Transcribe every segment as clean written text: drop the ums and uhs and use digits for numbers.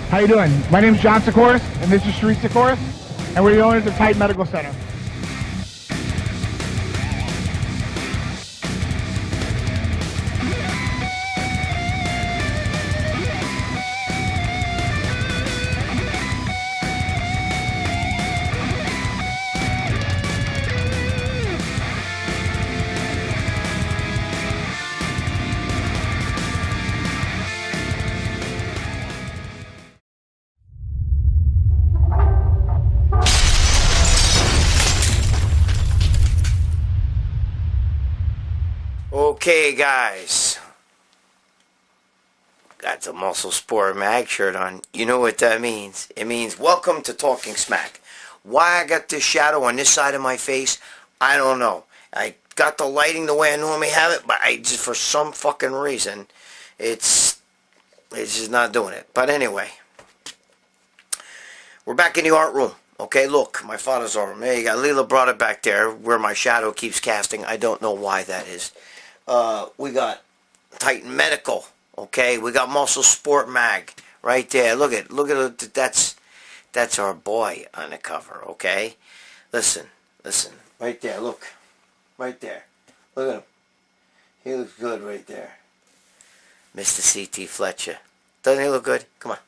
How you doing? My name is John Sikoris, and this is Sheree Sikoris, and we're the owners of Titan Medical Center. Okay, guys, got the Muscle Sport Mag shirt on. You know what that means. It means welcome to Talking Smack. Why I got this shadow on this side of my face, I don't know. I got the lighting the way I normally have it, but I just, for some fucking reason, it's just not doing it. But anyway, we're back in the art room. Okay, look, my father's art room. There you got Leela brought it back there where my shadow keeps casting. I don't know why that is. We got Titan Medical, okay? We got Muscle Sport Mag right there. Look at it. That's our boy on the cover, okay? Listen, right there. Look, right there. Look at him. He looks good right there, Mr. C.T. Fletcher. Doesn't he look good? Come on.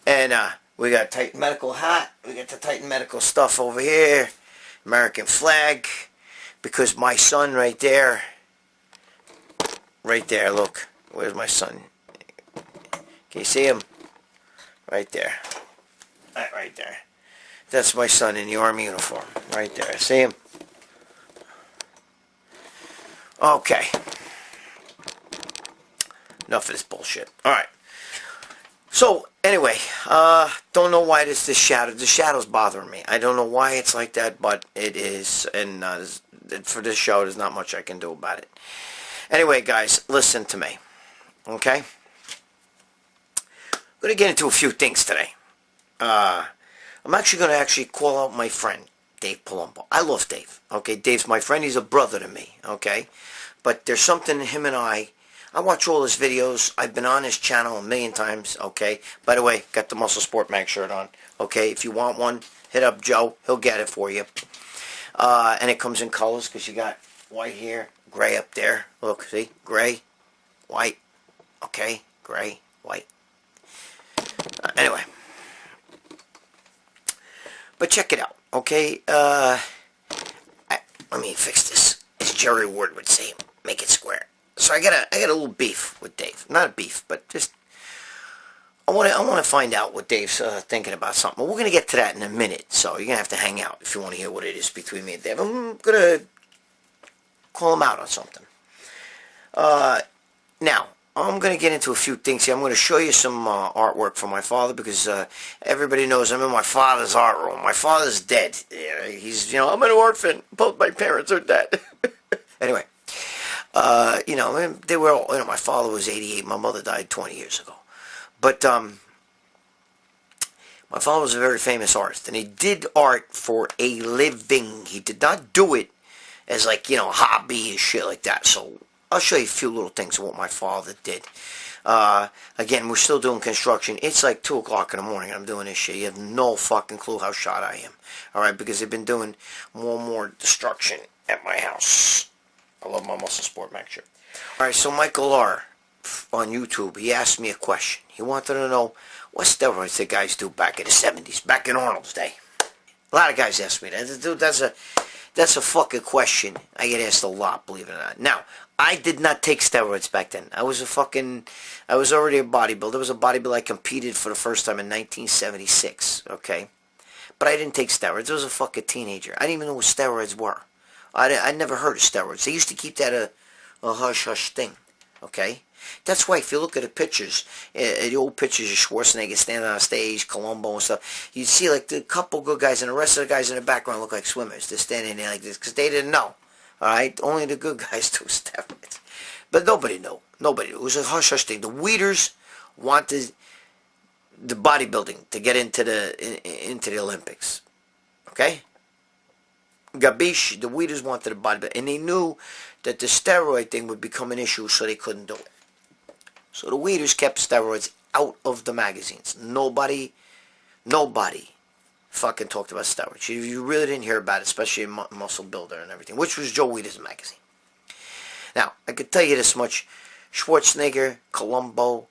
And we got Titan Medical hat. We got the Titan Medical stuff over here. American flag, because my son right there. Right there, look. Where's my son? Can you see him? Right there. Right there. That's my son in the Army uniform. Right there. See him? Okay. Enough of this bullshit. Alright. So, anyway, don't know why the shadow's bothering me. I don't know why it's like that, but it is. And for this show, there's not much I can do about it. Anyway, guys, listen to me, okay? I'm going to get into a few things today. I'm actually going to call out my friend, Dave Palumbo. I love Dave, okay? Dave's my friend. He's a brother to me, okay? But there's something him and I watch all his videos. I've been on his channel a million times, okay? By the way, got the Muscle Sport Mag shirt on, okay? If you want one, hit up Joe. He'll get it for you. And it comes in colors because you got white here. Gray up there. Look, see? Gray, white, okay? Gray, white. Anyway. But check it out, okay? Let me fix this. As Jerry Ward would say, make it square. So I got a little beef with Dave. Not a beef, but just I want to find out what Dave's thinking about something. We're going to get to that in a minute, so you're going to have to hang out if you want to hear what it is between me and Dave. I'm going to call him out on something. Now, I'm going to get into a few things here. I'm going to show you some artwork from my father because everybody knows I'm in my father's art room. My father's dead. He's, I'm an orphan. Both my parents are dead. Anyway, they were all, my father was 88. My mother died 20 years ago. But my father was a very famous artist, and he did art for a living. He did not do it as hobby and shit like that. So I'll show you a few little things of what my father did. Again, we're still doing construction. It's like 2 o'clock in the morning and I'm doing this shit. You have no fucking clue how shot I am. Alright, because they've been doing more and more destruction at my house. I love my Muscle Sport Mag shirt. Alright, so Michael R. on YouTube, he asked me a question. He wanted to know what steroids the guys do back in the 70s, back in Arnold's day. A lot of guys ask me that. Dude, that's a fucking question I get asked a lot, believe it or not. Now, I did not take steroids back then. I was already a bodybuilder. I was a bodybuilder. I competed for the first time in 1976, okay? But I didn't take steroids. I was a fucking teenager. I didn't even know what steroids were. I never heard of steroids. They used to keep that a hush-hush thing, okay? That's why if you look at the pictures, the old pictures of Schwarzenegger standing on stage, Palumbo and stuff, you see like the couple good guys and the rest of the guys in the background look like swimmers. They're standing there like this because they didn't know. Alright? Only the good guys do steroids. But nobody knew. Nobody knew. It was a hush-hush thing. The weeders wanted the bodybuilding to get into the Olympics. Okay? Gabish, the weeders wanted the bodybuilding. And they knew that the steroid thing would become an issue, so they couldn't do it. So the weeders kept steroids out of the magazines. Nobody fucking talked about steroids. You really didn't hear about it, especially in Muscle Builder and everything, which was Joe Weider's magazine. Now, I could tell you this much. Schwarzenegger, Palumbo,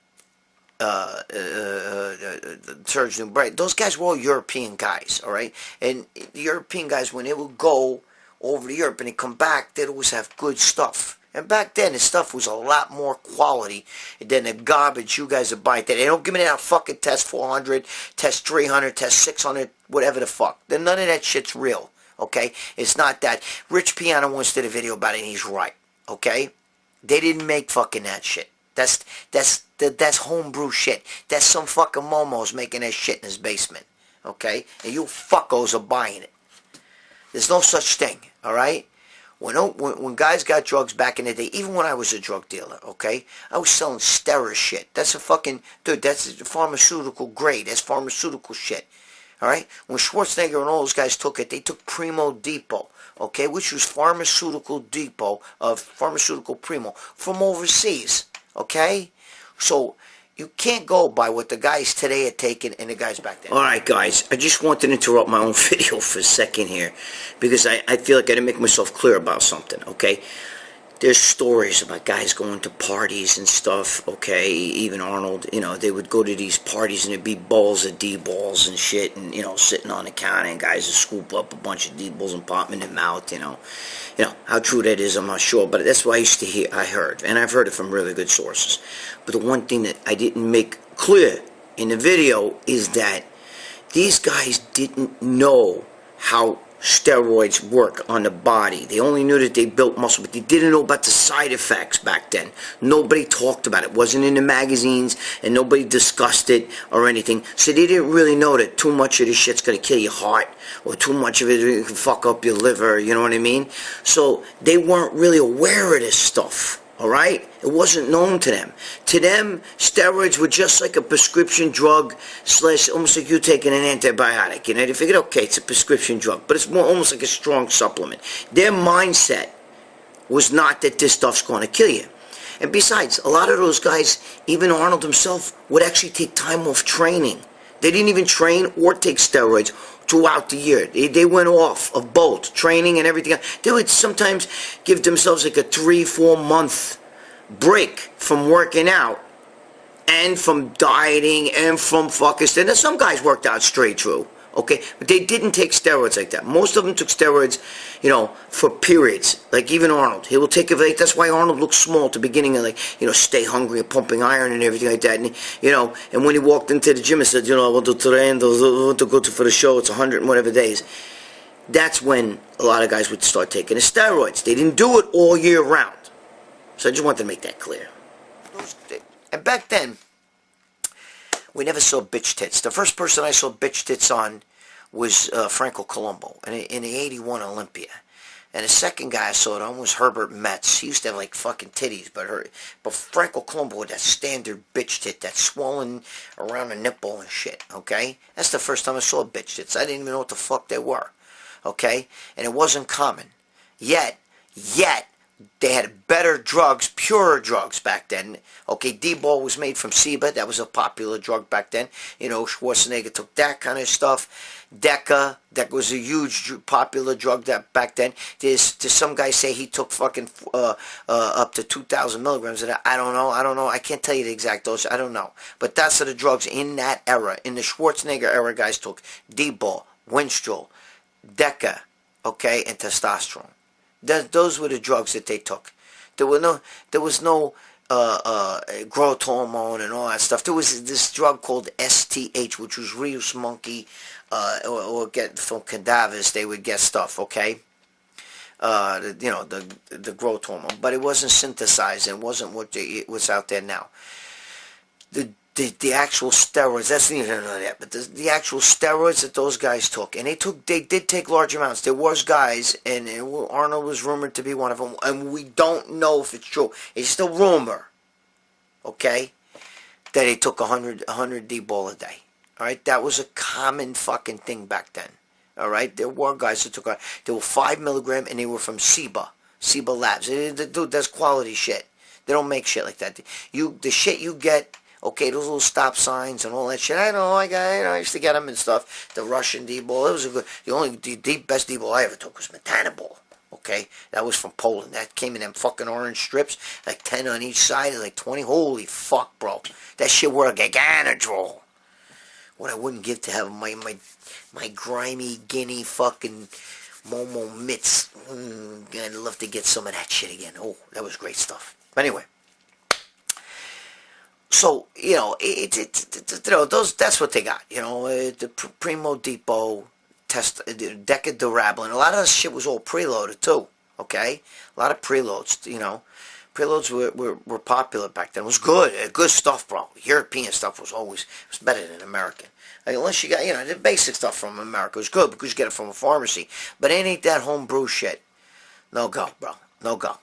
Serge Newbright, those guys were all European guys, all right? And the European guys, when they would go over to Europe and they come back, they'd always have good stuff. And back then, the stuff was a lot more quality than the garbage you guys are buying. They don't give me that fucking test 400, test 300, test 600, whatever the fuck. Then none of that shit's real, okay? It's not that. Rich Piana once did a video about it, and he's right, okay? They didn't make fucking that shit. That's homebrew shit. That's some fucking momos making that shit in his basement, okay? And you fuckos are buying it. There's no such thing, all right? When guys got drugs back in the day, even when I was a drug dealer, okay, I was selling steroid shit. That's a fucking, dude, that's pharmaceutical grade. That's pharmaceutical shit, all right? When Schwarzenegger and all those guys took it, they took Primo Depot, okay, which was pharmaceutical depot of pharmaceutical Primo from overseas, okay? So you can't go by what the guys today are taking and the guys back then. Alright guys, I just wanted to interrupt my own video for a second here because I feel like I didn't make myself clear about something, okay? There's stories about guys going to parties and stuff, okay? Even Arnold, you know, they would go to these parties and there'd be bowls of D-balls and shit and, you know, sitting on the counter and guys would scoop up a bunch of D-balls and pop them in their mouth, you know. You know, how true that is, I'm not sure, but that's what I heard, and I've heard it from really good sources. But the one thing that I didn't make clear in the video is that these guys didn't know how steroids work on the body. They only knew that they built muscle, but they didn't know about the side effects back then. Nobody talked about it. It wasn't in the magazines, and nobody discussed it or anything. So they didn't really know that too much of this shit's going to kill your heart, or too much of it can fuck up your liver, you know what I mean? So they weren't really aware of this stuff. Alright? It wasn't known to them. To them, steroids were just like a prescription drug / almost like you taking an antibiotic. You know, they figured, okay, it's a prescription drug, but it's more almost like a strong supplement. Their mindset was not that this stuff's going to kill you. And besides, a lot of those guys, even Arnold himself, would actually take time off training. They didn't even train or take steroids throughout the year. They went off of both, training and everything. They would sometimes give themselves like a 3-4 month break from working out and from dieting and from fucking stuff. Now, some guys worked out straight through, okay? But they didn't take steroids like that. Most of them took steroids, you know, for periods. Like even Arnold. He will take it, like, that's why Arnold looked small at the beginning of, like, you know, stay hungry and pumping iron and everything like that. And, you know, and when he walked into the gym and said, you know, I want to train, I want to go for the show, it's 100 and whatever days. That's when a lot of guys would start taking the steroids. They didn't do it all year round. So I just wanted to make that clear. And back then, we never saw bitch tits. The first person I saw bitch tits on was Franco Columbo in the 81 Olympia. And the second guy I saw it on was Herbert Metz. He used to have like fucking titties, but Franco Columbo had that standard bitch tit, that swollen around the nipple and shit, okay? That's the first time I saw bitch tits. I didn't even know what the fuck they were, okay? And it wasn't common. Yet, they had better drugs, purer drugs back then. Okay, D-ball was made from Ciba. That was a popular drug back then. You know, Schwarzenegger took that kind of stuff. Deca, that was a huge popular drug that back then. There's some guys say he took fucking up to 2,000 milligrams. And I don't know. I can't tell you the exact dose. I don't know. But that's the drugs in that era. In the Schwarzenegger-era, guys took D-ball, Winstrol, Deca, okay, and testosterone. Those were the drugs that they took. There was no growth hormone and all that stuff. There was this drug called STH, which was rheus monkey, or get from cadavers. They would get stuff, okay. You know, the growth hormone, but it wasn't synthesized. It wasn't what's out there now. The actual steroids, that's neither none of that, but the actual steroids that those guys took, and they did take large amounts. There was guys, and Arnold was rumored to be one of them, and we don't know if it's true. It's still rumor, okay, that he took 100 D-ball a day. All right, that was a common fucking thing back then. All right, there were guys that took, they were 5 milligram, and they were from Ciba Labs. Dude, that's quality shit. They don't make shit like that. The shit you get Okay, those little stop signs and all that shit. I know, I used to get them and stuff. The Russian D-ball, it was a good. The best D-ball I ever took was Metana ball. Okay, that was from Poland. That came in them fucking orange strips, like 10 on each side, like 20. Holy fuck, bro. That shit were a giganodrol. What I wouldn't give to have my grimy guinea fucking Momo mitts. I'd love to get some of that shit again. Oh, that was great stuff. Anyway. So, you know, that's what they got. You know, the Primo Depot, Deca Durablin. A lot of that shit was all preloaded, too. Okay? A lot of preloads, you know. Preloads were popular back then. It was good. Good stuff, bro. European stuff was better than American. Like, unless you got, you know, the basic stuff from America was good because you get it from a pharmacy. But it ain't that homebrew shit. No go, bro. No go.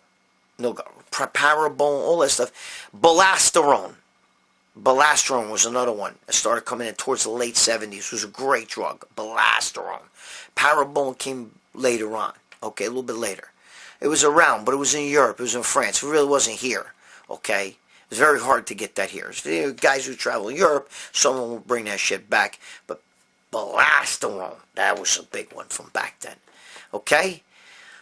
No go. Parabone, all that stuff. Balasterone. Balasterone was another one. It started coming in towards the late 70s. It was a great drug. Balasterone. Parabone came later on. Okay, a little bit later. It was around, but it was in Europe. It was in France. It really wasn't here. Okay? It was very hard to get that here. So, guys who travel Europe, someone will bring that shit back. But Balasterone, that was a big one from back then. Okay?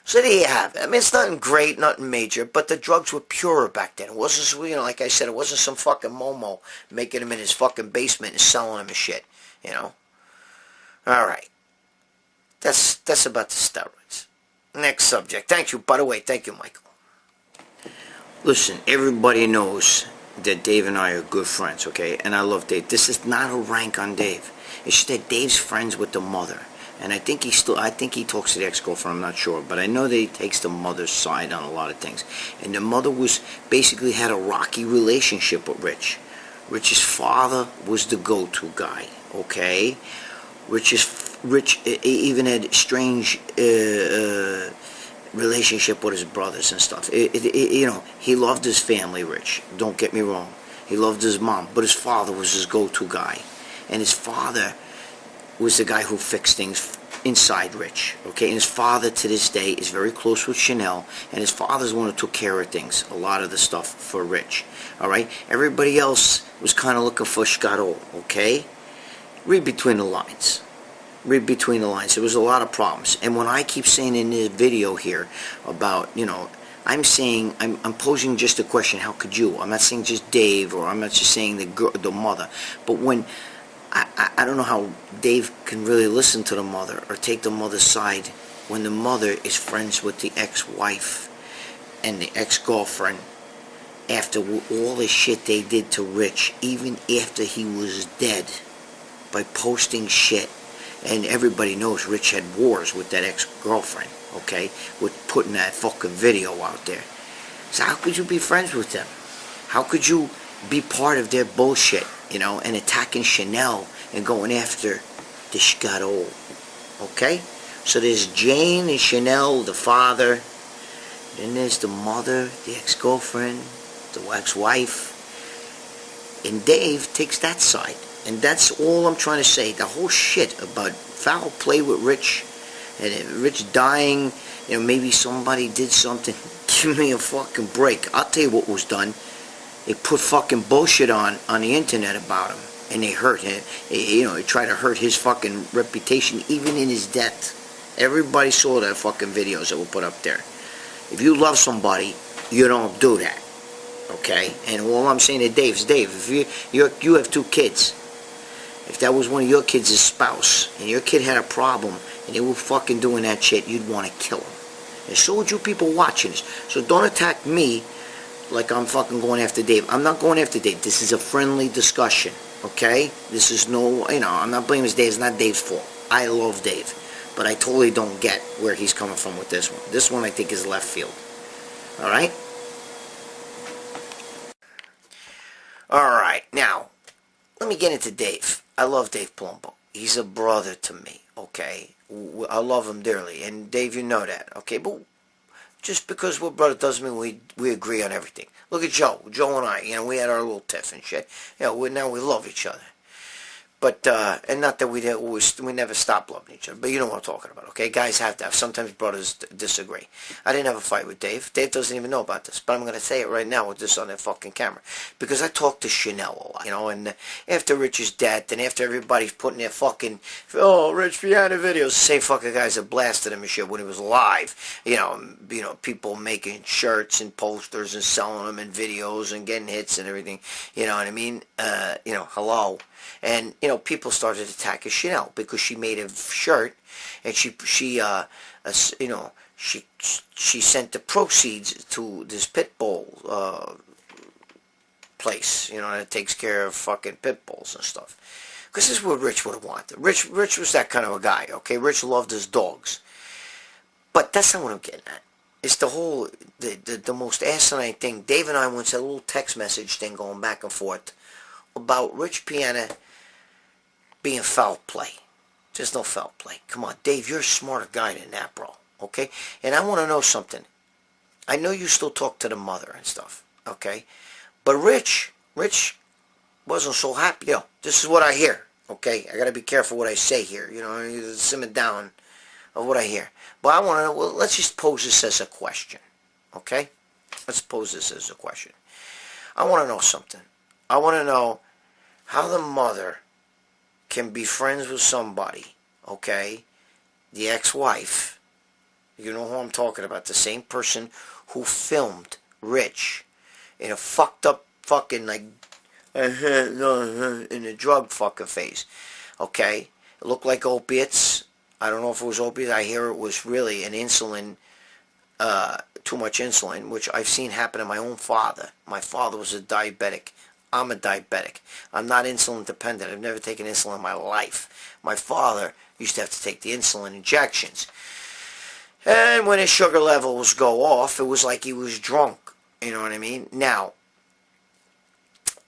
So there you have it. I mean, it's nothing great, nothing major, but the drugs were purer back then. It wasn't, you know, like I said, it wasn't some fucking Momo making them in his fucking basement and selling them and shit, you know. All right. That's about the steroids. Next subject. Thank you, by the way. Thank you, Michael. Listen, everybody knows that Dave and I are good friends, okay? And I love Dave. This is not a rank on Dave. It's just that Dave's friends with the mother. And I think he talks to the ex-girlfriend, I'm not sure. But I know that he takes the mother's side on a lot of things. And the mother basically had a rocky relationship with Rich. Rich's father was the go-to guy, okay? Rich even had strange relationship with his brothers and stuff. You know, he loved his family, Rich. Don't get me wrong. He loved his mom. But his father was his go-to guy. And his father was the guy who fixed things inside Rich, okay? And his father, to this day, is very close with Chanel, and his father's the one who took care of things, a lot of the stuff for Rich, all right? Everybody else was kind of looking for Scott-O, okay? Read between the lines. Read between the lines. There was a lot of problems. And when I keep saying in this video here about, you know, I'm saying, I'm posing just a question, how could you? I'm not saying just Dave, or I'm not just saying the mother, but when I don't know how Dave can really listen to the mother or take the mother's side when the mother is friends with the ex-wife and the ex-girlfriend after all the shit they did to Rich, even after he was dead, by posting shit. And everybody knows Rich had wars with that ex-girlfriend, okay, with putting that fucking video out there. So how could you be friends with them? How could you be part of their bullshit? You know, and attacking Chanel and going after the Scott-O. Okay? So there's Jane and Chanel, the father. Then there's the mother, the ex-girlfriend, the ex-wife. And Dave takes that side. And that's all I'm trying to say. The whole shit about foul play with Rich, and Rich dying, you know, maybe somebody did something. Give me a fucking break. I'll tell you what was done. They put fucking bullshit on the internet about him, and they hurt him. You know, they try to hurt his fucking reputation, even in his death. Everybody saw that fucking videos that were put up there. If you love somebody, you don't do that, okay? And all I'm saying to Dave is, Dave, if you have 2 kids, if that was one of your kids' spouse, and your kid had a problem, and they were fucking doing that shit, you'd want to kill them. And so would you people watching this. So don't attack me like I'm fucking going after Dave. I'm not going after Dave. This is a friendly discussion, okay? This is no, you know, I'm not blaming Dave. It's not Dave's fault. I love Dave. But I totally don't get where he's coming from with this one. This one I think is left field. All right? All right. Now, let me get into Dave. I love Dave Palumbo. He's a brother to me, okay? I love him dearly. And Dave, you know that, okay? But just because we're brothers doesn't mean we agree on everything. Look at Joe. Joe and I, you know, we had our little tiff and shit. You know, now we love each other. But, and not that we never stopped loving each other, but you know what I'm talking about, okay? Guys have to have, sometimes brothers disagree. I didn't have a fight with Dave. Dave doesn't even know about this, but I'm going to say it right now with this on that fucking camera. Because I talk to Chanel a lot, you know, and after Rich's death, and after everybody's putting their fucking, Rich Piana videos, the same fucking guys that blasted him and shit when he was alive, you know, people making shirts and posters and selling them and videos and getting hits and everything, you know what I mean? You know, hello. And, you know, people started attacking Chanel because she made a shirt and she sent the proceeds to this pit bull place, you know, that takes care of fucking pit bulls and stuff. Because this is what Rich would have wanted. Rich was that kind of a guy, okay? Rich loved his dogs. But that's not what I'm getting at. It's the whole, the most asinine thing. Dave and I once had a little text message thing going back and forth about Rich Piana being foul play. There's no foul play. Come on, Dave, you're a smarter guy than that, bro. Okay? And I want to know something. I know you still talk to the mother and stuff. Okay? But Rich wasn't so happy. You know, this is what I hear. Okay? I got to be careful what I say here. You know, simmer down of what I hear. But I want to know, well, let's just pose this as a question. Okay? Let's pose this as a question. I want to know something. I want to know how the mother can be friends with somebody, okay, the ex-wife, you know who I'm talking about, the same person who filmed Rich in a fucked up fucking, like, in a drug fucking phase, okay, it looked like opiates. I don't know if it was opiates. I hear it was really an insulin, too much insulin, which I've seen happen to my own father. My father was a diabetic. I'm a diabetic. I'm not insulin dependent. I've never taken insulin in my life. My father used to have to take the insulin injections. And when his sugar levels go off, it was like he was drunk. You know what I mean? Now,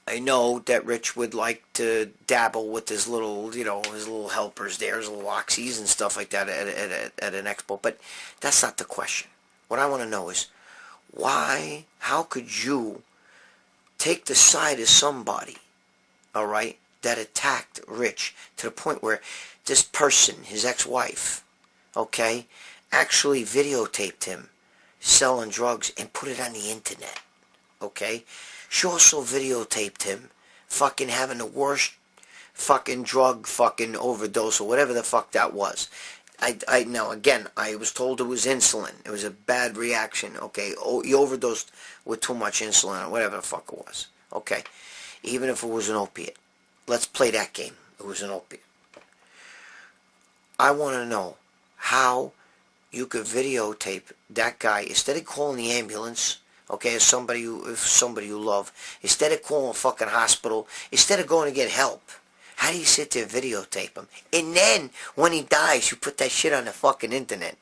I know that Rich would like to dabble with his little, you know, his little helpers there, his little oxys and stuff like that at an expo. But that's not the question. What I want to know is, why, how could you take the side of somebody, all right, that attacked Rich to the point where this person, his ex-wife, okay, actually videotaped him selling drugs and put it on the internet, okay? She also videotaped him fucking having the worst fucking drug fucking overdose or whatever the fuck that was. I now, again, I was told it was insulin. It was a bad reaction, okay? Oh, he overdosed with too much insulin or whatever the fuck it was, okay? Even if it was an opiate. Let's play that game. It was an opiate. I want to know how you could videotape that guy instead of calling the ambulance, okay, if somebody you love, instead of calling a fucking hospital, instead of going to get help. How do you sit there and videotape him? And then, when he dies, you put that shit on the fucking internet.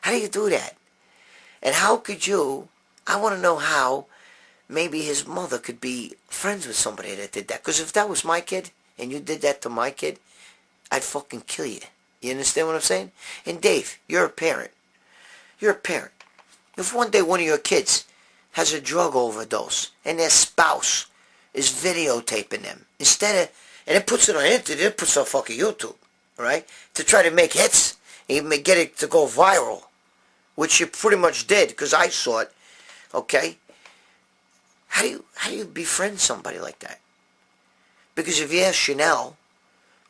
How do you do that? And how could you, I want to know how maybe his mother could be friends with somebody that did that. Because if that was my kid, and you did that to my kid, I'd fucking kill you. You understand what I'm saying? And Dave, you're a parent. You're a parent. If one day one of your kids has a drug overdose, and their spouse is videotaping them, instead of, and it puts it on internet, it puts it on fucking YouTube, right? To try to make hits, and even get it to go viral, which you pretty much did, because I saw it, okay? How do you befriend somebody like that? Because if you ask Chanel,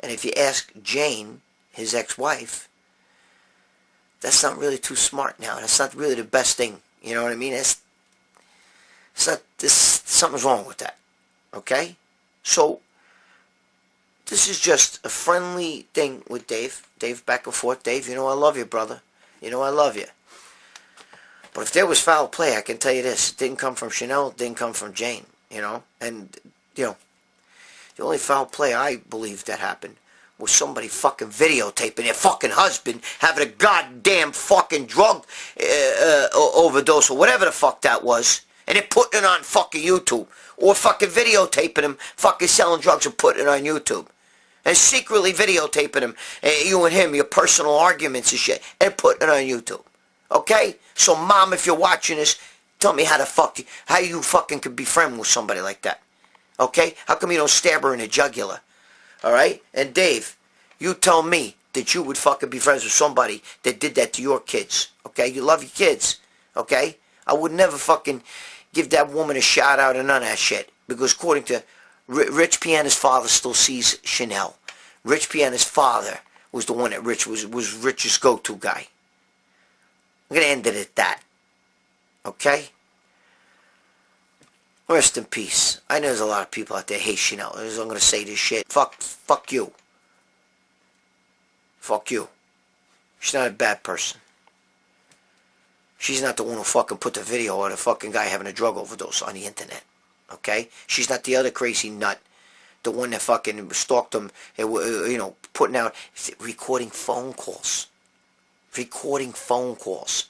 and if you ask Jane, his ex-wife, that's not really too smart now. That's not really the best thing. You know what I mean? It's not, something's wrong with that. Okay? So, this is just a friendly thing with Dave. Dave, back and forth. Dave, you know I love you, brother. You know I love you. But if there was foul play, I can tell you this. It didn't come from Chanel. It didn't come from Jane. You know? And, you know, the only foul play I believe that happened was somebody fucking videotaping their fucking husband having a goddamn fucking drug overdose or whatever the fuck that was, and they're putting it on fucking YouTube, or fucking videotaping him fucking selling drugs and putting it on YouTube, and secretly videotaping him, you and him, your personal arguments and shit, and putting it on YouTube. Okay? So mom, if you're watching this, tell me how you fucking could be friends with somebody like that. Okay? How come you don't stab her in the jugular? Alright? And Dave, you tell me that you would fucking be friends with somebody that did that to your kids. Okay? You love your kids. Okay? I would never fucking give that woman a shout out or none of that shit. Because according to Rich Piana's father still sees Chanel. Rich Piana's father was the one that Rich was Rich's go-to guy. I'm going to end it at that. Okay? Rest in peace. I know there's a lot of people out there hate Chanel. I'm going to say this shit. Fuck you. Fuck you. She's not a bad person. She's not the one who fucking put the video of the fucking guy having a drug overdose on the internet. Okay? She's not the other crazy nut. The one that fucking stalked him, putting out, recording phone calls. Recording phone calls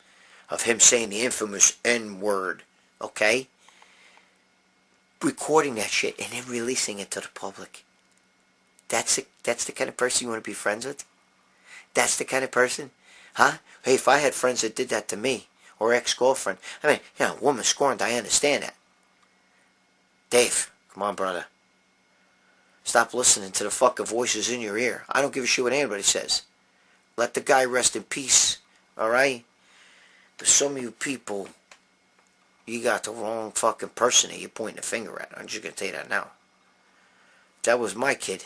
of him saying the infamous N-word. Okay? Recording that shit and then releasing it to the public. That's the kind of person you want to be friends with? That's the kind of person? Huh? Hey, if I had friends that did that to me, or ex-girlfriend, I mean, woman scorned, I understand that. Dave, come on, brother. Stop listening to the fucking voices in your ear. I don't give a shit what anybody says. Let the guy rest in peace, alright? But some of you people, you got the wrong fucking person that you're pointing the finger at. I'm just going to tell you that now. That was my kid.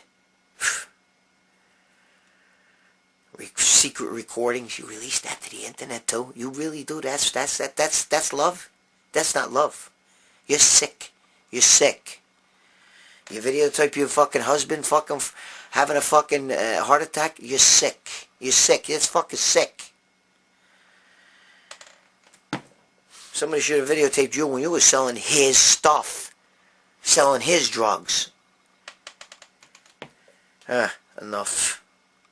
Secret recordings, you release that to the internet too? You really do? That's love? That's not love. You're sick. You're sick. You videotape your fucking husband fucking having a fucking heart attack? You're sick. You're sick. It's fucking sick. Somebody should have videotaped you when you were selling his stuff. Selling his drugs. Enough.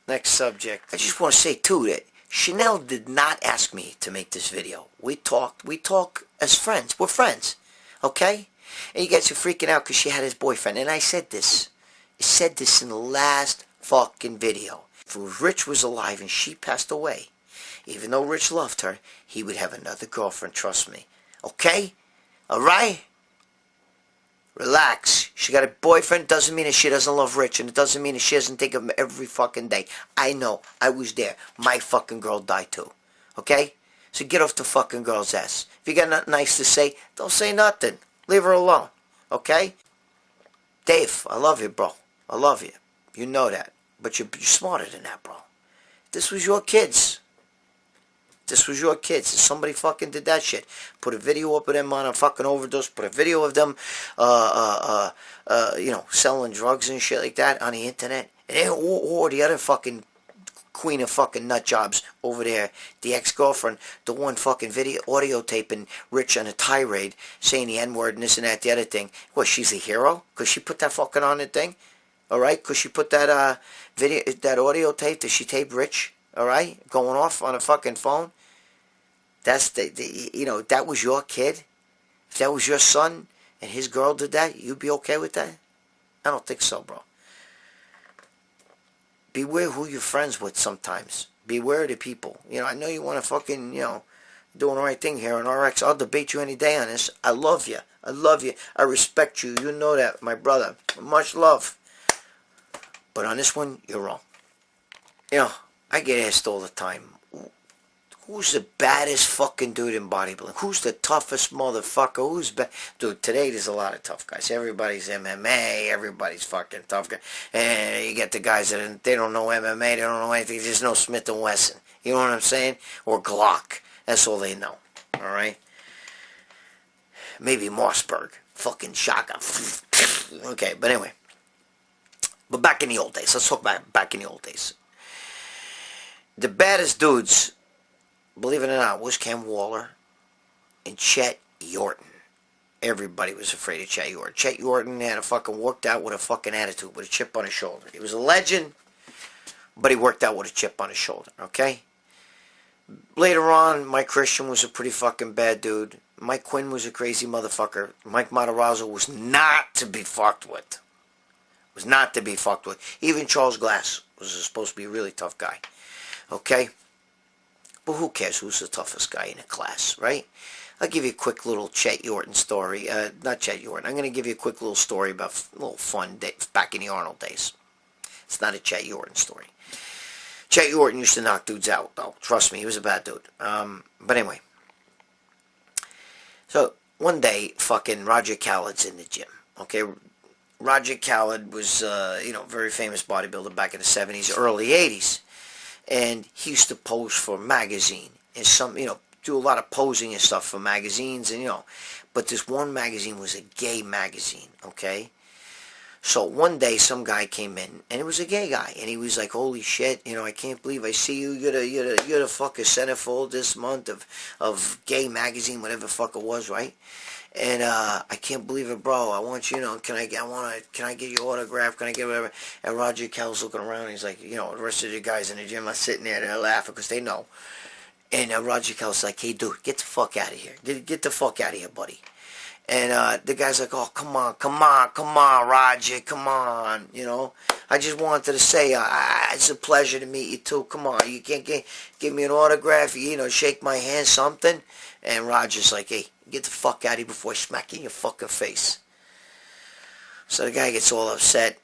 Next subject. I just want to say, too, that Chanel did not ask me to make this video. We talk as friends. We're friends. Okay? And you guys are freaking out because she had his boyfriend. And I said this. I said this in the last fucking video. If Rich was alive and she passed away, even though Rich loved her, he would have another girlfriend, trust me. Okay? Alright? Relax. She got a boyfriend, doesn't mean that she doesn't love Rich, and it doesn't mean that she doesn't think of him every fucking day. I know. I was there. My fucking girl died too. Okay? So get off the fucking girl's ass. If you got nothing nice to say, don't say nothing. Leave her alone. Okay? Dave, I love you, bro. I love you. You know that. But you're smarter than that, bro. This was your kids. This was your kids. If somebody fucking did that shit, put a video up of them on a fucking overdose, put a video of them, selling drugs and shit like that on the internet, and then, or the other fucking queen of fucking nut jobs over there, the ex-girlfriend, the one fucking audio taping Rich on a tirade, saying the N-word and this and that, the other thing. What, she's a hero? Because she put that fucking on the thing? Alright? Because she put that video, that audio tape that she taped Rich, alright? Going off on a fucking phone. That's that was your kid. If that was your son and his girl did that, you'd be okay with that? I don't think so, bro. Beware who you're friends with sometimes. Beware of the people. I know you want to fucking, doing the right thing here on RX. I'll debate you any day on this. I love you. I love you. I respect you. You know that, my brother. Much love. But on this one, you're wrong. I get asked all the time, who's the baddest fucking dude in bodybuilding? Who's the toughest motherfucker? Who's Dude, today there's a lot of tough guys. Everybody's MMA. Everybody's fucking tough guy. And you get the guys that they don't know MMA. They don't know anything. They just know Smith & Wesson. You know what I'm saying? Or Glock. That's all they know. Alright? Maybe Mossberg. Fucking shotgun. Okay, but anyway. But back in the old days. Let's talk about back in the old days. The baddest dudes, believe it or not, was Ken Waller and Chet Yorton. Everybody was afraid of Chet Yorton. Chet Yorton had worked out with a fucking attitude, with a chip on his shoulder. He was a legend, but he worked out with a chip on his shoulder, okay? Later on, Mike Christian was a pretty fucking bad dude. Mike Quinn was a crazy motherfucker. Mike Matarazzo was not to be fucked with. Was not to be fucked with. Even Charles Glass was supposed to be a really tough guy, okay? But who cares who's the toughest guy in the class, right? I'll give you a quick little Chet Yorton story. Not Chet Yorton. I'm going to give you a quick little story about a little fun day back in the Arnold days. It's not a Chet Yorton story. Chet Yorton used to knock dudes out, though. Trust me, he was a bad dude. But anyway. So, one day, fucking Roger Khaled's in the gym. Okay, Roger Khaled was, very famous bodybuilder back in the 70s, early 80s. And he used to pose for a magazine. And do a lot of posing and stuff for magazines. And, but this one magazine was a gay magazine, okay? So one day some guy came in, and it was a gay guy, and he was like, "Holy shit, I can't believe I see you. You're the fucking centerfold this month of gay magazine, whatever the fuck it was, right? And I can't believe it, bro. I want you, can I get your autograph? Can I get whatever?" And Roger Cal's looking around, and he's like, the rest of the guys in the gym are sitting there, they're laughing because they know. And Roger Cal's like, "Hey, dude, get the fuck out of here. Get the fuck out of here, buddy." And the guy's like, "Oh, come on, Roger, come on, I just wanted to say, it's a pleasure to meet you, too. Come on, you can't give me an autograph, shake my hand, something?" And Roger's like, "Hey, get the fuck out of here before I smack you in your fucking face." So the guy gets all upset,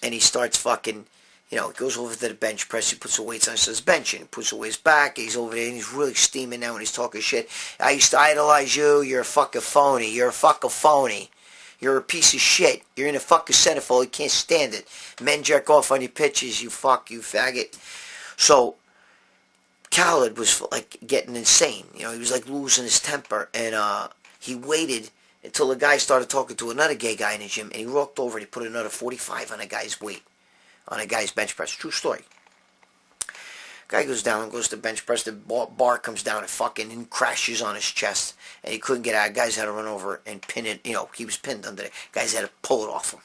and he starts fucking, he goes over to the bench press, he puts the weights on, he starts benching, he puts the weights back, he's over there, and he's really steaming now, and he's talking shit. "I used to idolize you, you're a fucking phony, you're a piece of shit, you're in a fucking centerfold, you can't stand it. Men jerk off on your pictures, you faggot." So, Khaled was like getting insane, he was like losing his temper, and he waited until the guy started talking to another gay guy in the gym, and he walked over and he put another 45 on a guy's weight. On a guy's bench press. True story. Guy goes down and goes to bench press. The bar comes down and fucking crashes on his chest. And he couldn't get out. Guys had to run over and pin it. He was pinned under there. Guys had to pull it off him.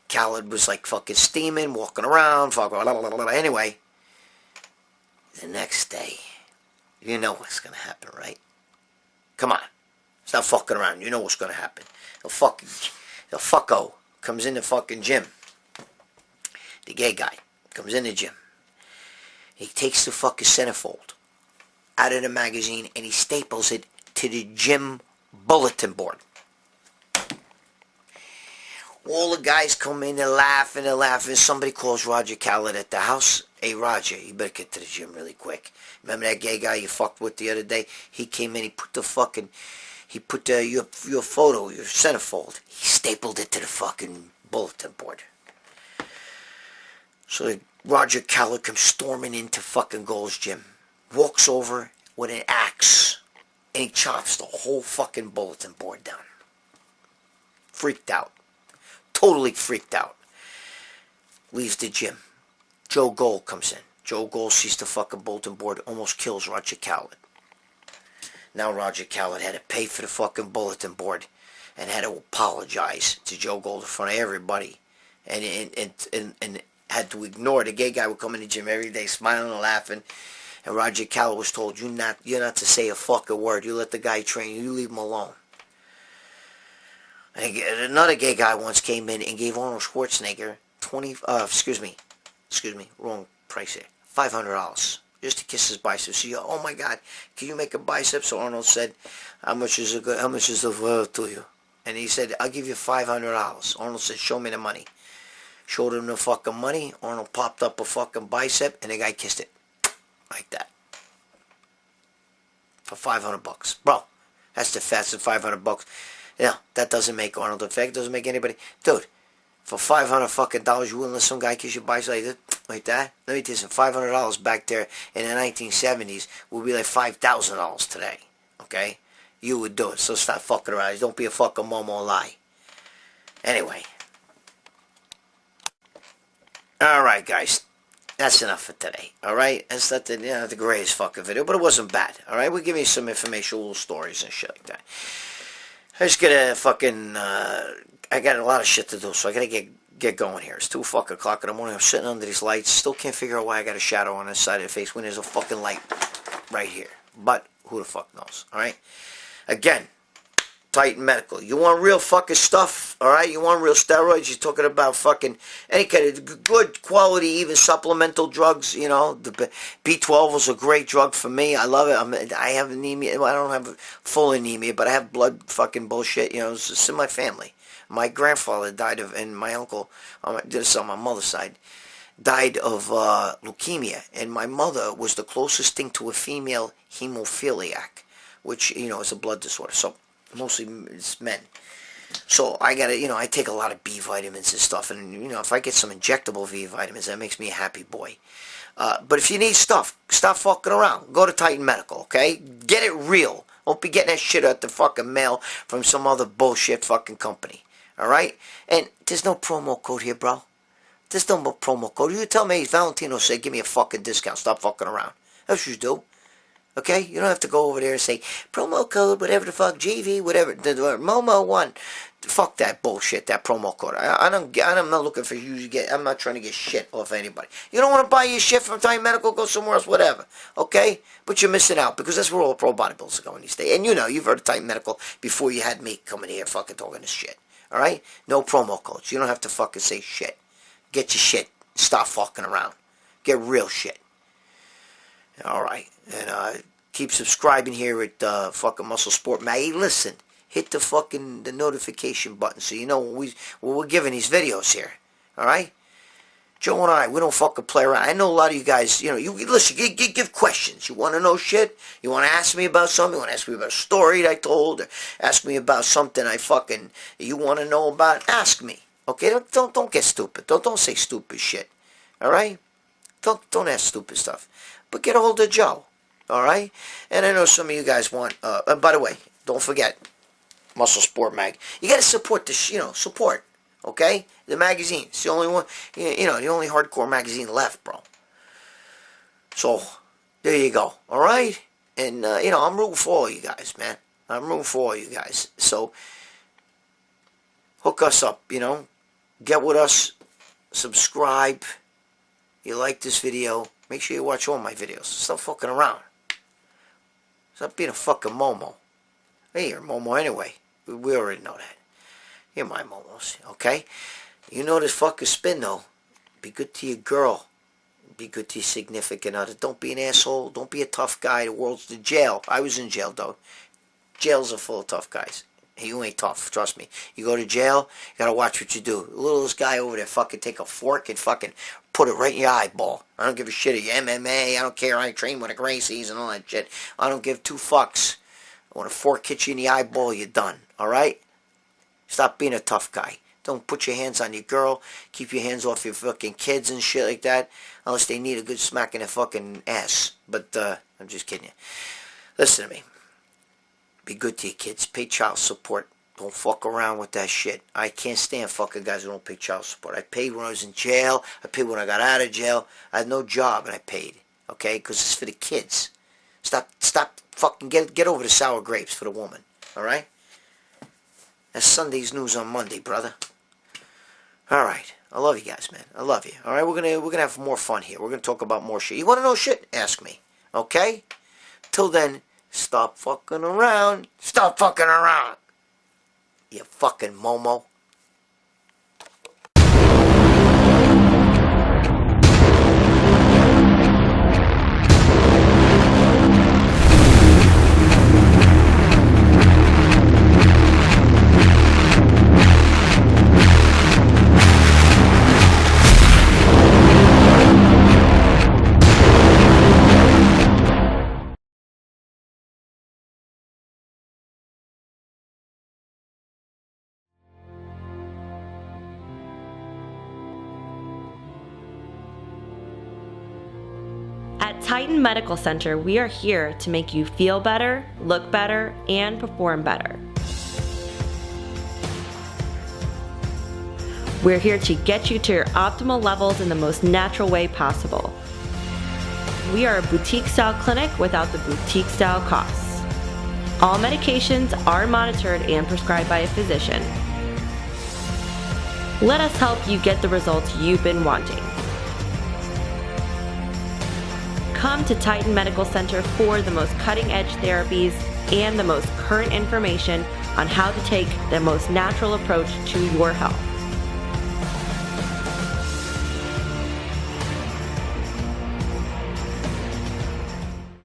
Khaled was like fucking steaming, walking around. Anyway, the next day, you know what's going to happen, right? Come on. Stop fucking around. You know what's going to happen. The fucko comes in the fucking gym. The gay guy comes in the gym. He takes the fucking centerfold out of the magazine and he staples it to the gym bulletin board. All the guys come in, they're laughing. Somebody calls Roger Khaled at the house. "Hey, Roger, you better get to the gym really quick. Remember that gay guy you fucked with the other day? He came in, he put your photo, your centerfold. He stapled it to the fucking bulletin board." So Roger Khaled comes storming into fucking Gold's gym. Walks over with an axe. And he chops the whole fucking bulletin board down. Freaked out. Totally freaked out. Leaves the gym. Joe Gold comes in. Joe Gold sees the fucking bulletin board. Almost kills Roger Khaled. Now Roger Khaled had to pay for the fucking bulletin board. And had to apologize to Joe Gold in front of everybody. And had to ignore. The gay guy would come in the gym every day smiling and laughing, and Roger Khaled was told, you're not to say a fucking word. You let the guy train you, leave him alone. And another gay guy once came in and gave Arnold Schwarzenegger wrong price here, $500 just to kiss his biceps. So "Oh my God, can you make a bicep?" So Arnold said, how much is the worth to you?" And he said, "I'll give you $500. Arnold said, "Show me the money." Showed him the fucking money. Arnold popped up a fucking bicep, and the guy kissed it. Like that. For $500. Bro, that's the fastest $500. That doesn't make Arnold a fake. Doesn't make anybody. Dude, for $500 fucking dollars, you wouldn't let some guy kiss your bicep like that? Let me tell you something. $500 back there in the 1970s would be like $5,000 today. Okay? You would do it. So stop fucking around. Don't be a fucking momo lie. Anyway. Alright, guys. That's enough for today. Alright? That's not the greatest fucking video, but it wasn't bad. Alright? We'll give you some information, little stories and shit like that. I just gotta fucking, I got a lot of shit to do, so I gotta get going here. It's 2 fucking o'clock in the morning. I'm sitting under these lights. Still can't figure out why I got a shadow on this side of the face when there's a fucking light right here. But, who the fuck knows? Alright? Again, Titan Medical. You want real fucking stuff? All right, you want real steroids? You're talking about fucking any kind of good quality, even supplemental drugs. You know, the B12 was a great drug for me. I love it. I have anemia. Well, I don't have full anemia, but I have blood fucking bullshit. You know, it's in my family. My grandfather died of, and my uncle, this is on my mother's side, died of leukemia, and my mother was the closest thing to a female hemophiliac, which, you know, is a blood disorder. So mostly it's men. So I gotta, you know, I take a lot of B vitamins and stuff, and, you know, if I get some injectable V vitamins, that makes me a happy boy. But if you need stuff, stop fucking around. Go to Titan Medical, okay? Get it real. Don't be getting that shit at the fucking mail from some other bullshit fucking company. Alright? And there's no promo code here, bro. There's no promo code. You tell me Valentino say, give me a fucking discount. Stop fucking around. That's what you do. Okay? You don't have to go over there and say, promo code, whatever the fuck, GV, whatever, Momo1. Fuck that bullshit, that promo code. I'm not looking for you to get, I'm not trying to get shit off anybody. You don't want to buy your shit from Titan Medical, go somewhere else, whatever. Okay? But you're missing out, because that's where all the pro bodybuilders are going these days. And you know, you've heard of Titan Medical before you had me coming here fucking talking this shit. Alright? No promo codes. You don't have to fucking say shit. Get your shit. Stop fucking around. Get real shit. Alright. And keep subscribing here at fucking Muscle Sport Mag. Hey, listen. Hit the fucking the notification button so you know when we're giving these videos here. Alright? Joe and I, we don't fucking play around. I know a lot of you guys, you know, you listen, give questions. You want to know shit? You want to ask me about something? You want to ask me about a story that I told? Or ask me about something you want to know about? Ask me. Okay? Don't get stupid. Don't say stupid shit. Alright? Don't ask stupid stuff. But get a hold of Joe. Alright? And I know some of you guys want, by the way, don't forget, Muscle Sport Mag. You got to support this, you know, support. Okay? The magazine. It's the only one, you know, the only hardcore magazine left, bro. So, there you go. Alright? And, you know, I'm rooting for all you guys, man. I'm rooting for all you guys. So, hook us up, you know. Get with us. Subscribe. You like this video. Make sure you watch all my videos. Stop fucking around. Stop being a fucking Momo. Hey, you're a Momo anyway. We already know that. You're my Momos, okay? You know this fucking spin, though. Be good to your girl. Be good to your significant other. Don't be an asshole. Don't be a tough guy. The world's the jail. I was in jail, though. Jails are full of tough guys. Hey, you ain't tough, trust me. You go to jail, you gotta watch what you do. Littlest guy over there fucking take a fork and fucking put it right in your eyeball. I don't give a shit of your MMA. I don't care. I train with the Gracies and all that shit. I don't give two fucks. When a fork hits you in the eyeball, you're done. Alright? Stop being a tough guy. Don't put your hands on your girl. Keep your hands off your fucking kids and shit like that. Unless they need a good smack in their fucking ass. But, I'm just kidding you. Listen to me. Be good to your kids. Pay child support. Don't fuck around with that shit. I can't stand fucking guys who don't pay child support. I paid when I was in jail. I paid when I got out of jail. I had no job and I paid. Okay? Because it's for the kids. Stop fucking get over the sour grapes for the woman. Alright? That's Sunday's news on Monday, brother. Alright. I love you guys, man. I love you. Alright, we're gonna have more fun here. We're gonna talk about more shit. You wanna know shit? Ask me. Okay? Till then, stop fucking around. Stop fucking around. You fucking Momo. At Titan Medical Center, we are here to make you feel better, look better, and perform better. We're here to get you to your optimal levels in the most natural way possible. We are a boutique-style clinic without the boutique-style costs. All medications are monitored and prescribed by a physician. Let us help you get the results you've been wanting. Come to Titan Medical Center for the most cutting-edge therapies and the most current information on how to take the most natural approach to your health.